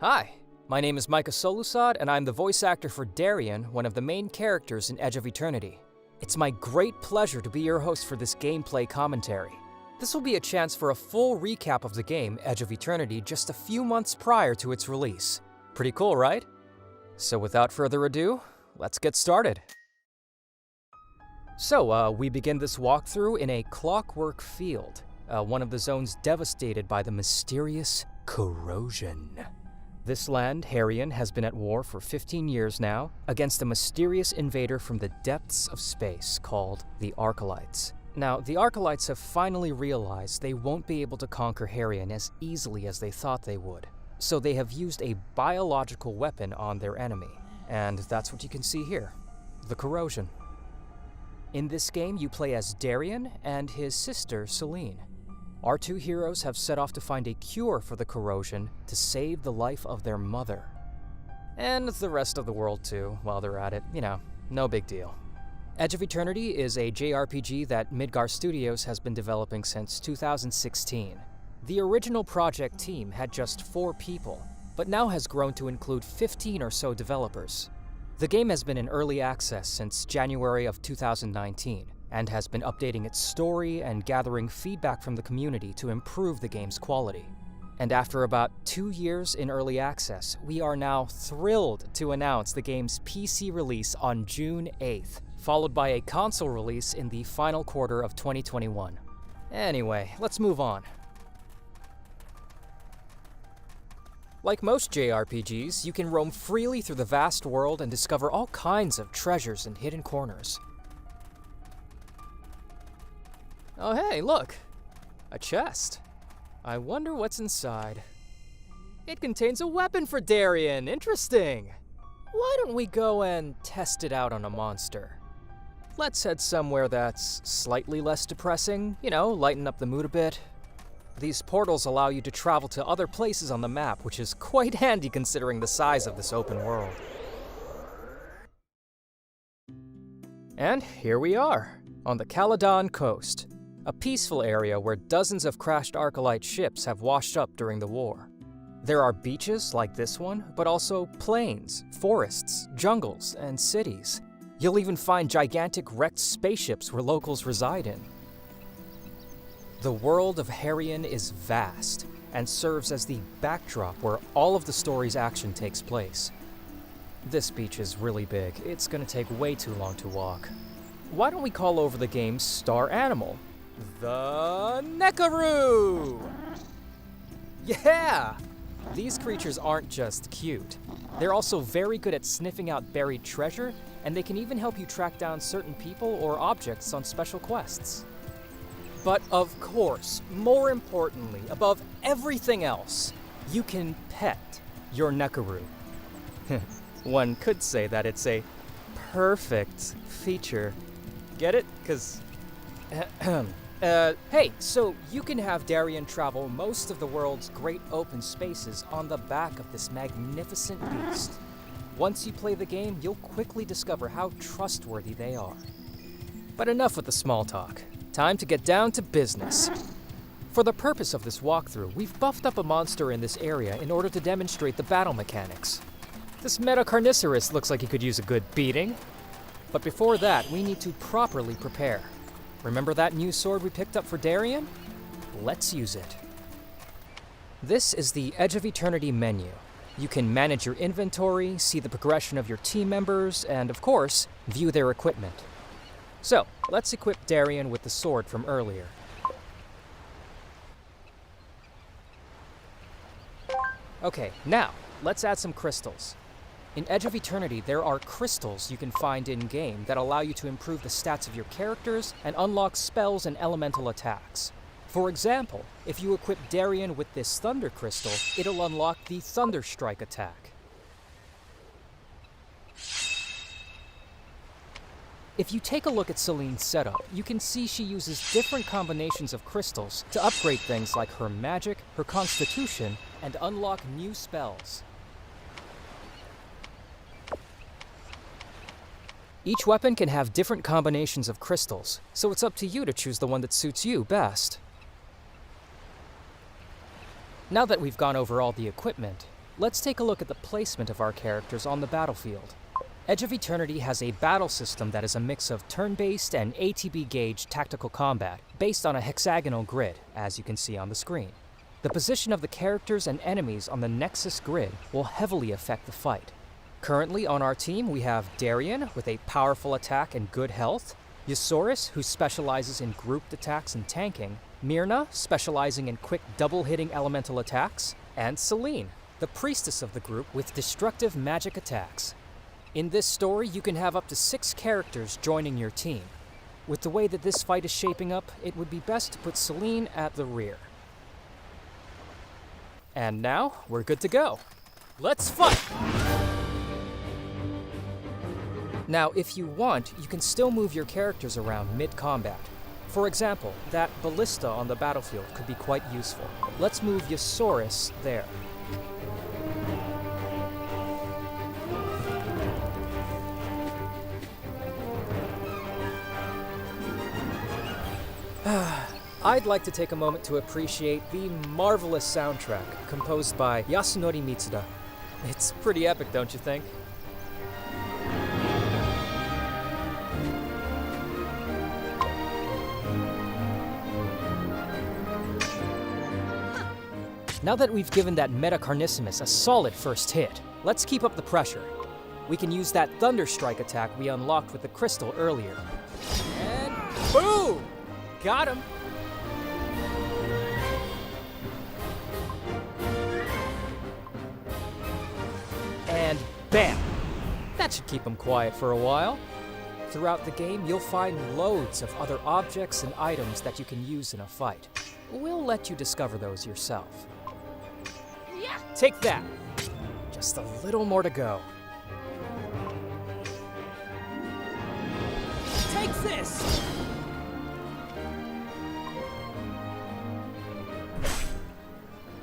Hi, my name is Micah Solusad, and I'm the voice actor for Darien, one of the main characters in Edge of Eternity. It's my great pleasure to be your host for this gameplay commentary. This will be a chance for a full recap of the game, Edge of Eternity, just a few months prior to its release. Pretty cool, right? So without further ado, let's get started. So, we begin this walkthrough in a clockwork field, one of the zones devastated by the mysterious corrosion. This land, Harian, has been at war for 15 years now against a mysterious invader from the depths of space called the Arcalites. Now, the Arcalites have finally realized they won't be able to conquer Harian as easily as they thought they would. So they have used a biological weapon on their enemy, and that's what you can see here, the corrosion. In this game, you play as Darien and his sister, Selene. Our two heroes have set off to find a cure for the corrosion to save the life of their mother. And the rest of the world too, while they're at it. No big deal. Edge of Eternity is a JRPG that Midgar Studios has been developing since 2016. The original project team had just 4 people, but now has grown to include 15 or so developers. The game has been in early access since January of 2019, and has been updating its story and gathering feedback from the community to improve the game's quality. And after about 2 years in early access, we are now thrilled to announce the game's PC release on June 8th, followed by a console release in the final quarter of 2021. Anyway, let's move on. Like most JRPGs, you can roam freely through the vast world and discover all kinds of treasures and hidden corners. Oh hey, look! A chest. I wonder what's inside. It contains a weapon for Darien! Interesting! Why don't we go and test it out on a monster? Let's head somewhere that's slightly less depressing, lighten up the mood a bit. These portals allow you to travel to other places on the map, which is quite handy considering the size of this open world. And here we are, on the Caledon coast. A peaceful area where dozens of crashed Arcalite ships have washed up during the war. There are beaches like this one, but also plains, forests, jungles, and cities. You'll even find gigantic wrecked spaceships where locals reside in. The world of Harian is vast, and serves as the backdrop where all of the story's action takes place. This beach is really big. It's gonna take way too long to walk. Why don't we call over the game's star animal? The Nekaroo! Yeah! These creatures aren't just cute. They're also very good at sniffing out buried treasure, and they can even help you track down certain people or objects on special quests. But of course, more importantly, above everything else, you can pet your Nekaroo. One could say that it's a perfect feature. Get it? 'Cause hey, so you can have Darien travel most of the world's great open spaces on the back of this magnificent beast. Once you play the game, you'll quickly discover how trustworthy they are. But enough with the small talk. Time to get down to business. For the purpose of this walkthrough, we've buffed up a monster in this area in order to demonstrate the battle mechanics. This Metacarnicerus looks like he could use a good beating. But before that, we need to properly prepare. Remember that new sword we picked up for Darien? Let's use it. This is the Edge of Eternity menu. You can manage your inventory, see the progression of your team members, and of course, view their equipment. So, let's equip Darien with the sword from earlier. Okay, now, let's add some crystals. In Edge of Eternity, there are crystals you can find in-game that allow you to improve the stats of your characters and unlock spells and elemental attacks. For example, if you equip Darien with this Thunder Crystal, it'll unlock the Thunder Strike attack. If you take a look at Selene's setup, you can see she uses different combinations of crystals to upgrade things like her magic, her constitution, and unlock new spells. Each weapon can have different combinations of crystals, so it's up to you to choose the one that suits you best. Now that we've gone over all the equipment, let's take a look at the placement of our characters on the battlefield. Edge of Eternity has a battle system that is a mix of turn-based and ATB gauge tactical combat, based on a hexagonal grid, as you can see on the screen. The position of the characters and enemies on the Nexus grid will heavily affect the fight. Currently on our team, we have Darian with a powerful attack and good health, Ysaurus, who specializes in grouped attacks and tanking, Myrna, specializing in quick double-hitting elemental attacks, and Selene, the priestess of the group with destructive magic attacks. In this story, you can have up to 6 characters joining your team. With the way that this fight is shaping up, it would be best to put Selene at the rear. And now, we're good to go. Let's fight! Now, if you want, you can still move your characters around mid-combat. For example, that ballista on the battlefield could be quite useful. Let's move Ysaurus there. I'd like to take a moment to appreciate the marvelous soundtrack composed by Yasunori Mitsuda. It's pretty epic, don't you think? Now that we've given that Meta Carnissimus a solid first hit, let's keep up the pressure. We can use that Thunder Strike attack we unlocked with the crystal earlier. And boom! Got him! And bam! That should keep him quiet for a while. Throughout the game, you'll find loads of other objects and items that you can use in a fight. We'll let you discover those yourself. Yeah. Take that! Just a little more to go. Take this!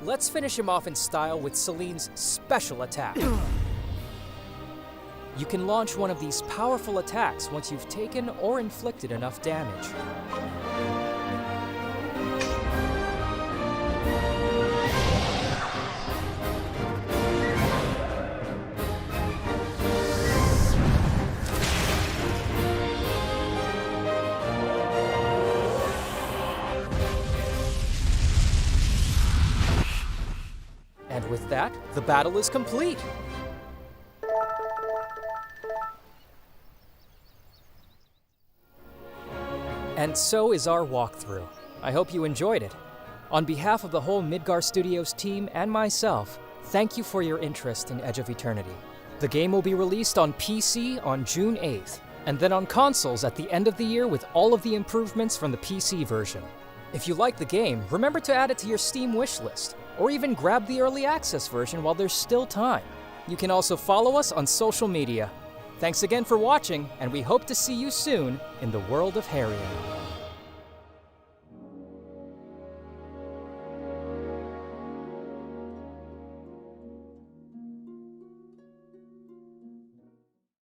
Let's finish him off in style with Selene's special attack. You can launch one of these powerful attacks once you've taken or inflicted enough damage. And with that, the battle is complete. And so is our walkthrough. I hope you enjoyed it. On behalf of the whole Midgar Studios team and myself, thank you for your interest in Edge of Eternity. The game will be released on PC on June 8th, and then on consoles at the end of the year with all of the improvements from the PC version. If you like the game, remember to add it to your Steam wishlist, or even grab the early access version while there's still time. You can also follow us on social media. Thanks again for watching, and we hope to see you soon in the world of Harrion.